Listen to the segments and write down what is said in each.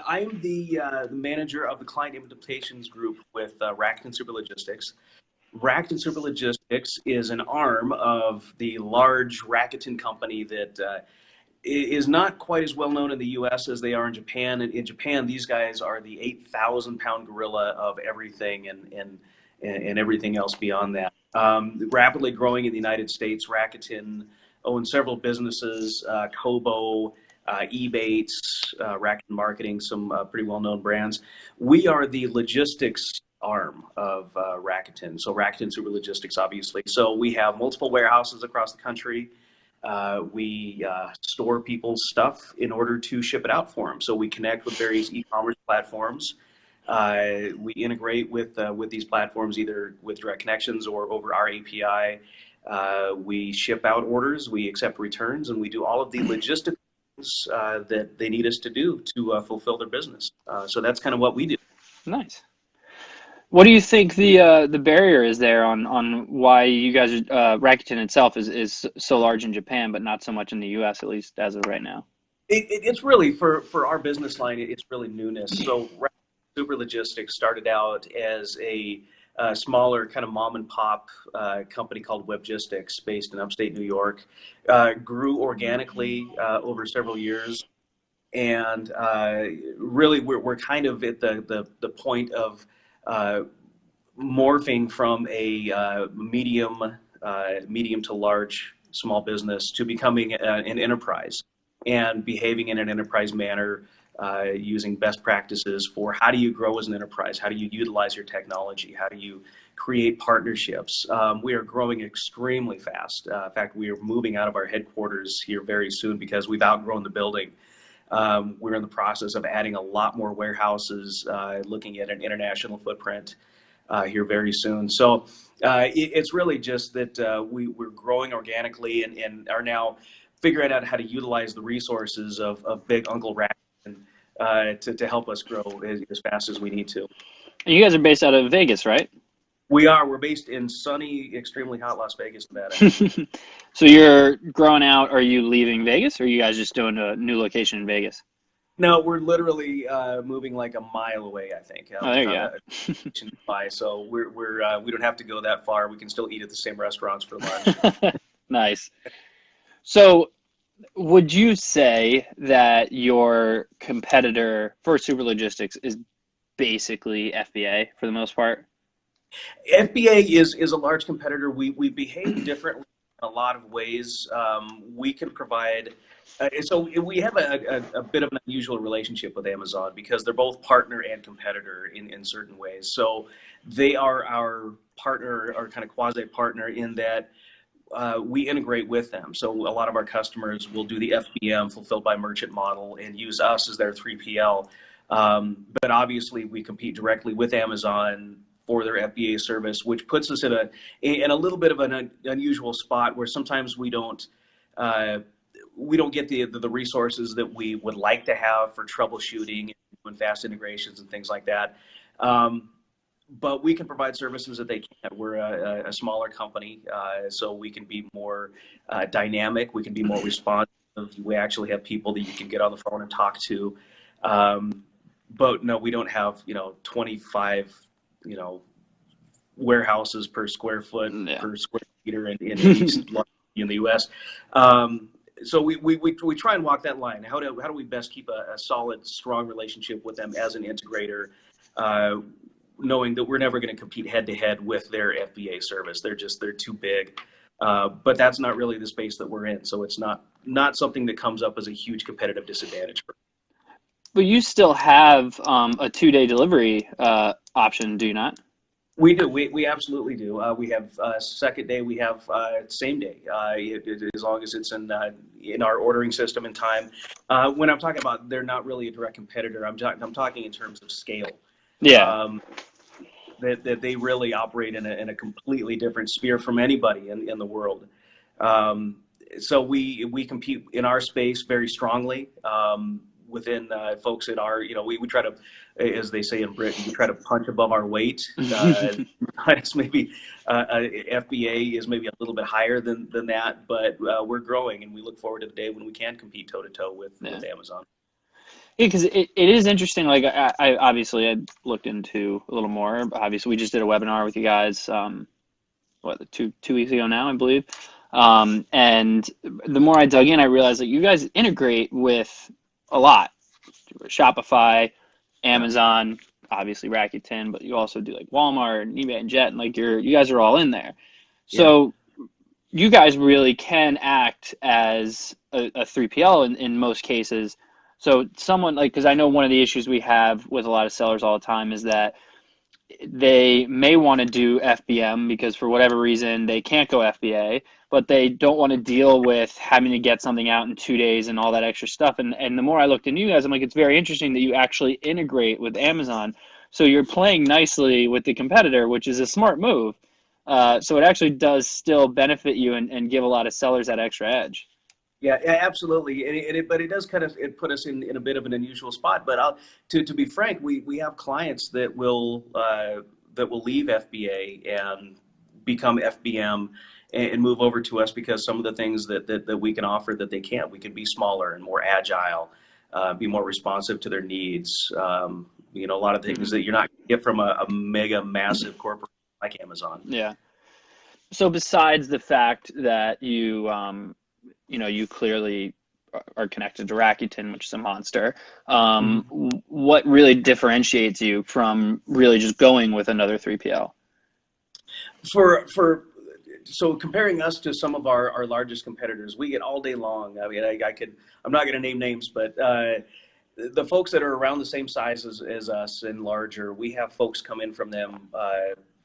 I'm the manager of the client implementations group with Rakuten Super Logistics. Rakuten Super Logistics is an arm of the large Rakuten company that is not quite as well known in the U.S. as they are in Japan. In Japan, these guys are the 8,000-pound gorilla of everything and everything else beyond that. Rapidly growing in the United States, Rakuten owns several businesses, Kobo, Ebates, Rakuten Marketing, some pretty well-known brands. We are the logistics arm of Rakuten, so Rakuten Super Logistics, obviously. So we have multiple warehouses across the country. We store people's stuff in order to ship it out for them. So we connect with various e-commerce platforms. We integrate with these platforms either with direct connections or over our API. We ship out orders, we accept returns, and we do all of the logistics that they need us to do to fulfill their business. So that's kind of what we do. Nice. What do you think the barrier is there on why you guys Rakuten itself is so large in Japan but not so much in the U.S., at least as of right now? It's really for our business line. It's really newness. So Super Logistics started out as a smaller kind of mom and pop company called Webgistics based in upstate New York. Grew organically over several years, and really we're kind of at the point of morphing from a medium to large small business to becoming an enterprise and behaving in an enterprise manner, using best practices for how do you grow as an enterprise, how do you utilize your technology, how do you create partnerships. We are growing extremely fast. In fact, we are moving out of our headquarters here very soon because we've outgrown the building. We're in the process of adding a lot more warehouses, looking at an international footprint here very soon. So it's really just that we're growing organically and are now figuring out how to utilize the resources of Big Uncle Rakuten to help us grow as fast as we need to. And you guys are based out of Vegas, right? We are. We're based in sunny, extremely hot Las Vegas, Nevada. So you're growing out. Are you leaving Vegas, or are you guys just doing a new location in Vegas? No, we're literally moving like a mile away, I think. Oh, there you go. So we don't have to go that far. We can still eat at the same restaurants for lunch. Nice. So would you say that your competitor for Super Logistics is basically FBA for the most part? FBA is a large competitor. We behave differently in a lot of ways. We can provide, so we have a bit of an unusual relationship with Amazon because they're both partner and competitor in certain ways. So they are our partner, our kind of quasi-partner in that we integrate with them. So a lot of our customers will do the FBM, fulfilled by merchant model, and use us as their 3PL. But obviously we compete directly with Amazon for their FBA service, which puts us in a little bit of an unusual spot where sometimes we don't get the resources that we would like to have for troubleshooting and fast integrations and things like that. But we can provide services that they can't. We're a smaller company, so we can be more dynamic. We can be more responsive. We actually have people that you can get on the phone and talk to. But no, we don't have 25 warehouses per square foot per square meter in the U.S. So we try and walk that line. How do we best keep a solid, strong relationship with them as an integrator, knowing that we're never going to compete head to head with their FBA service. They're too big. But that's not really the space that we're in. So it's not something that comes up as a huge competitive disadvantage for us. But you still have a 2-day delivery option, do you not? We do. We absolutely do. We have second day. We have same day, as long as it's in our ordering system in time. When I'm talking about they're not really a direct competitor, I'm talking in terms of scale. Yeah. That they really operate in a completely different sphere from anybody in the world. So we compete in our space very strongly. Within folks in our, we try to, as they say in Britain, we try to punch above our weight. It's maybe FBA is maybe a little bit higher than that, but we're growing, and we look forward to the day when we can compete toe to toe with Amazon. Yeah, because it is interesting. Like I obviously I looked into a little more. Obviously, we just did a webinar with you guys, what, two weeks ago now, I believe. And the more I dug in, I realized that you guys integrate with a lot. Shopify, Yeah. Amazon, obviously Rakuten, but you also do like Walmart and eBay and Jet, and like you guys are all in there. Yeah. So you guys really can act as a 3PL in most cases. So someone like, because I know one of the issues we have with a lot of sellers all the time is that they may want to do FBM because for whatever reason they can't go FBA, but they don't want to deal with having to get something out in 2 days and all that extra stuff. And the more I looked into you guys, I'm like, it's very interesting that you actually integrate with Amazon. So you're playing nicely with the competitor, which is a smart move. So it actually does still benefit you and give a lot of sellers that extra edge. Yeah, yeah, absolutely. But it does kind of it put us in a bit of an unusual spot. But to be frank, we have clients that will leave FBA and become FBM and move over to us because some of the things that we can offer that they can't. We can be smaller and more agile, be more responsive to their needs. A lot of things Mm-hmm. that you're not going to get from a mega massive corporation like Amazon. Yeah. So besides the fact that you clearly are connected to Rakuten, which is a monster. Mhm. What really differentiates you from really just going with another 3PL? For So comparing us to some of our largest competitors, we get all day long. I mean, I'm not going to name names, but the folks that are around the same size as us and larger, we have folks come in from them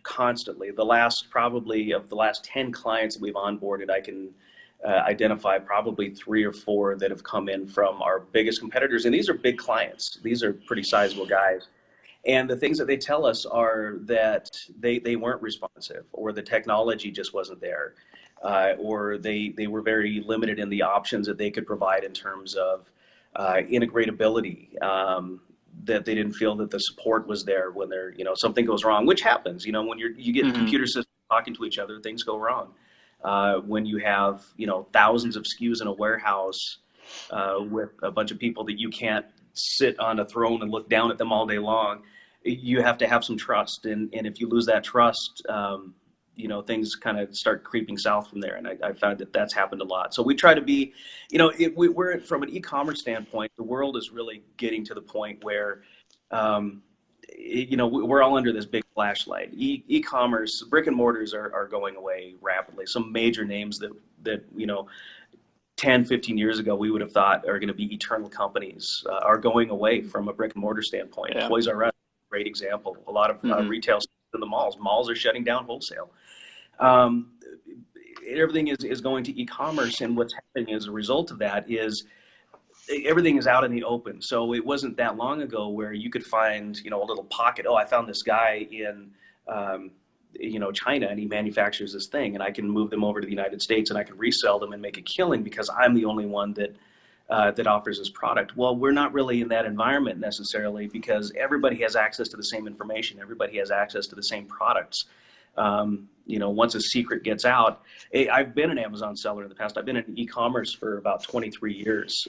constantly. Probably of the last 10 clients that we've onboarded, I can identify probably 3 or 4 that have come in from our biggest competitors. And these are big clients. These are pretty sizable guys. And the things that they tell us are that they weren't responsive, or the technology just wasn't there, or they were very limited in the options that they could provide in terms of integratability. That they didn't feel that the support was there when something goes wrong, which happens. When you get Mm-hmm. computer systems talking to each other, things go wrong. When you have thousands of SKUs in a warehouse with a bunch of people that you can't sit on a throne and look down at them all day long, you have to have some trust. And if you lose that trust, things kind of start creeping south from there. And I found that that's happened a lot. So we try to be, we're from an e-commerce standpoint, the world is really getting to the point where, we're all under this big flashlight. E-commerce, brick and mortars are going away rapidly. Some major names that 10, 15 years ago, we would have thought are going to be eternal companies are going away from a brick and mortar standpoint. Yeah. Toys R Us, great example. A lot of Mm-hmm. retail in the malls. Malls are shutting down wholesale. Um, Everything is going to e-commerce, and what's happening as a result of that is everything is out in the open. So it wasn't that long ago where you could find a little pocket. Oh, I found this guy in China, and he manufactures this thing, and I can move them over to the United States, and I can resell them and make a killing because I'm the only one that offers this product. Well, we're not really in that environment necessarily because everybody has access to the same information. Everybody has access to the same products. Once a secret gets out, I've been an Amazon seller in the past. I've been in e-commerce for about 23 years.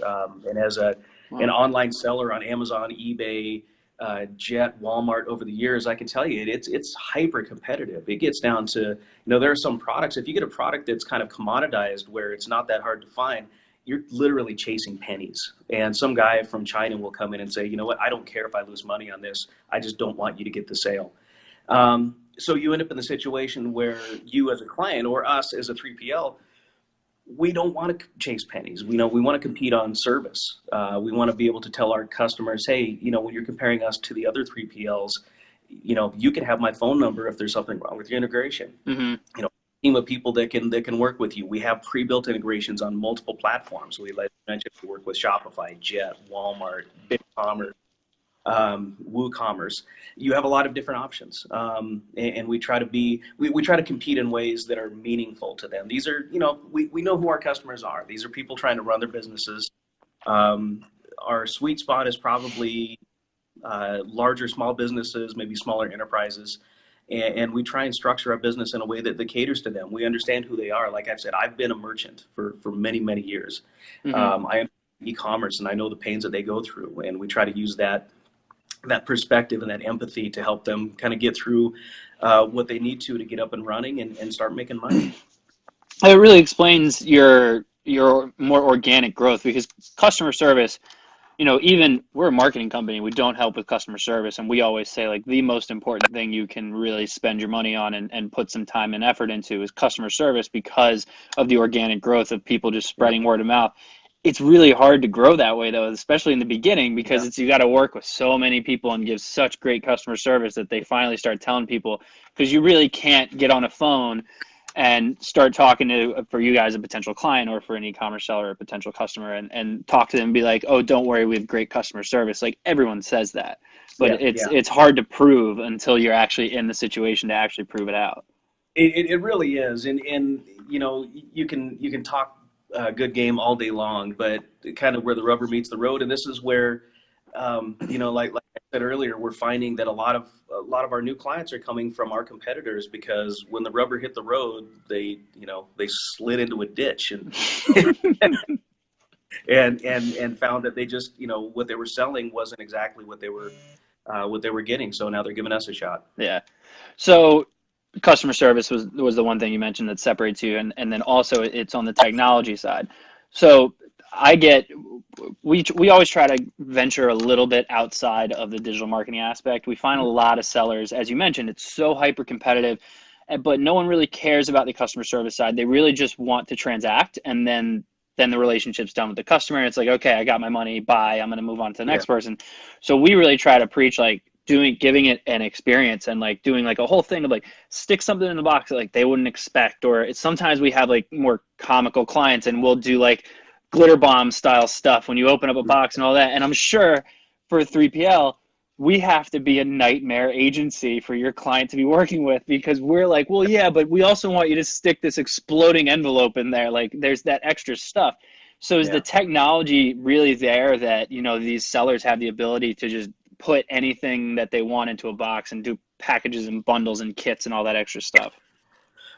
And as an Wow. online seller on Amazon, eBay, Jet, Walmart over the years, I can tell you it's hyper competitive. It gets down to, there are some products, if you get a product that's kind of commoditized where it's not that hard to find, you're literally chasing pennies. And some guy from China will come in and say, you know what, I don't care if I lose money on this. I just don't want you to get the sale. So you end up in the situation where you as a client or us as a 3PL, we don't want to chase pennies. We want to compete on service. We want to be able to tell our customers, hey, when you're comparing us to the other 3PLs, you can have my phone number if there's something wrong with your integration. Mm-hmm. Team of people that can work with you. We have pre-built integrations on multiple platforms. Like I mentioned, we work with Shopify, Jet, Walmart, BigCommerce, WooCommerce. You have a lot of different options, and we try to compete in ways that are meaningful to them. These are, we know who our customers are. These are people trying to run their businesses. Our sweet spot is probably larger small businesses, maybe smaller enterprises, and we try and structure our business in a way that caters to them. We understand who they are. Like I've said, I've been a merchant for many, many years. Mm-hmm. I understand e-commerce, and I know the pains that they go through, and we try to use that perspective and that empathy to help them kind of get through what they need to get up and running and start making money. It really explains your more organic growth, because customer service, even we're a marketing company, we don't help with customer service. And we always say, like, the most important thing you can really spend your money on and put some time and effort into is customer service, because of the organic growth of people just spreading word of mouth. It's really hard to grow that way, though, especially in the beginning, because you got to work with so many people and give such great customer service that they finally start telling people, because you really can't get on a phone and start talking to, for you guys, a potential client, or for an e-commerce seller or a potential customer, and talk to them and be like, oh, don't worry, we have great customer service. Like, everyone says that, but it's hard to prove until you're actually in the situation to actually prove it out. It really is. And you can talk a good game all day long, but kind of where the rubber meets the road. And this is where, like I said earlier, we're finding that a lot of our new clients are coming from our competitors, because when the rubber hit the road, they slid into a ditch and and found that they just, what they were selling wasn't exactly what they were getting. So now they're giving us a shot. Yeah. So customer service was the one thing you mentioned that separates you, and then also it's on the technology side. So we always try to venture a little bit outside of the digital marketing aspect. We find a lot of sellers, as you mentioned, it's so hyper competitive, but no one really cares about the customer service side. They really just want to transact, and then the relationship's done with the customer, and it's like, okay, I got my money, bye, I'm going to move on to the next person. So we really try to preach, like, giving it an experience, and like doing like a whole thing of like stick something in the box that like they wouldn't expect. Or sometimes we have like more comical clients, and we'll do like glitter bomb style stuff when you open up a box and all that. And I'm sure for 3PL, we have to be a nightmare agency for your client to be working with, because we're like, well, yeah, but we also want you to stick this exploding envelope in there. Like, there's that extra stuff. So is the technology really there that, these sellers have the ability to just put anything that they want into a box and do packages and bundles and kits and all that extra stuff?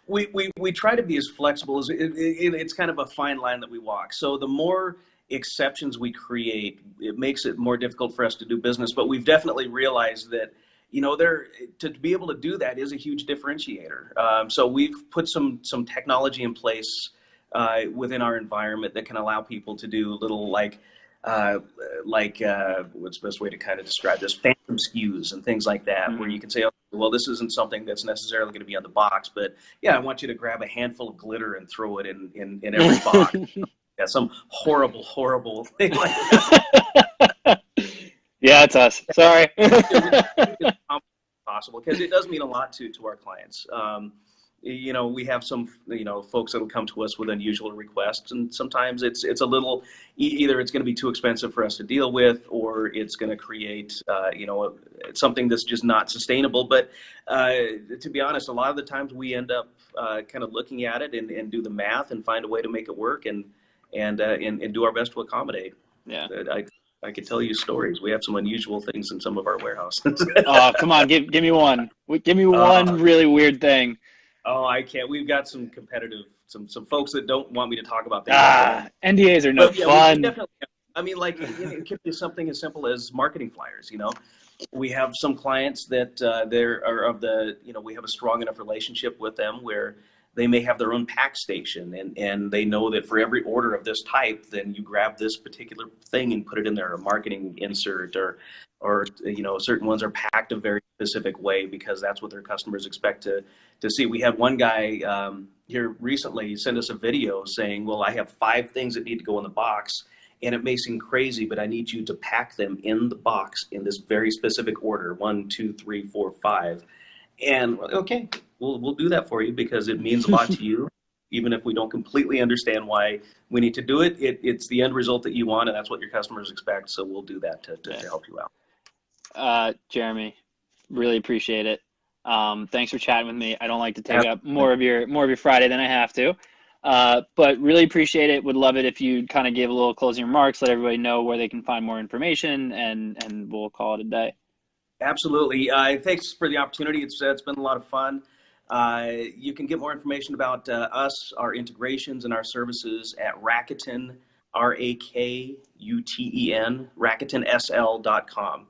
We try to be as flexible as it's kind of a fine line that we walk. So the more exceptions we create, it makes it more difficult for us to do business. But we've definitely realized that, to be able to do that is a huge differentiator. So we've put some technology in place within our environment that can allow people to do little what's the best way to kind of describe this, phantom SKUs and things like that, where you can say, oh, well, this isn't something that's necessarily going to be on the box, but yeah, I want you to grab a handful of glitter and throw it in every box. Yeah, some horrible thing like that. Yeah, it's us. Sorry. It's possible, because it does mean a lot to our clients. We have some, folks that'll come to us with unusual requests, and sometimes it's a little, either it's going to be too expensive for us to deal with, or it's going to create, something that's just not sustainable. But to be honest, a lot of the times we end up kind of looking at it and do the math and find a way to make it work and do our best to accommodate. Yeah. I could tell you stories. We have some unusual things in some of our warehouses. Oh, come on, give me one. Give me one really weird thing. Oh, I can't. We've got some some folks that don't want me to talk about things. NDAs are no fun. We definitely, I mean, like, it could be something as simple as marketing flyers. We have some clients that we have a strong enough relationship with them where they may have their own pack station, and they know that for every order of this type, then you grab this particular thing and put it in there, a marketing insert, or certain ones are packed a very specific way because that's what their customers expect to see. We had one guy here recently send us a video saying, well, I have 5 things that need to go in the box, and it may seem crazy, but I need you to pack them in the box in this very specific order, 1, 2, 3, 4, 5. And okay, we'll do that for you, because it means a lot to you. Even if we don't completely understand why we need to do it, it's the end result that you want, and that's what your customers expect. So we'll do that to help you out. Jeremy, really appreciate it. Thanks for chatting with me. I don't like to take up more of your Friday than I have to, but really appreciate it. Would love it if you kind of gave a little closing remarks, let everybody know where they can find more information, and we'll call it a day. Absolutely. Thanks for the opportunity. It's been a lot of fun. You can get more information about us, our integrations, and our services at Rakuten RAKUTEN, RakutenSL.com.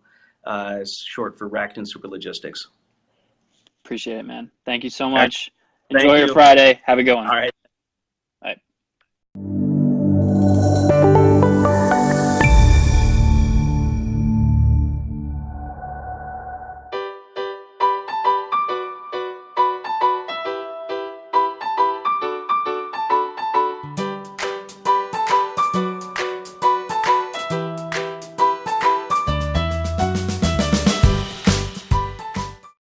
It's short for Rakuten Super Logistics. Appreciate it, man. Thank you so All right. much. Thank Enjoy your you. Friday. Have a good one. All right.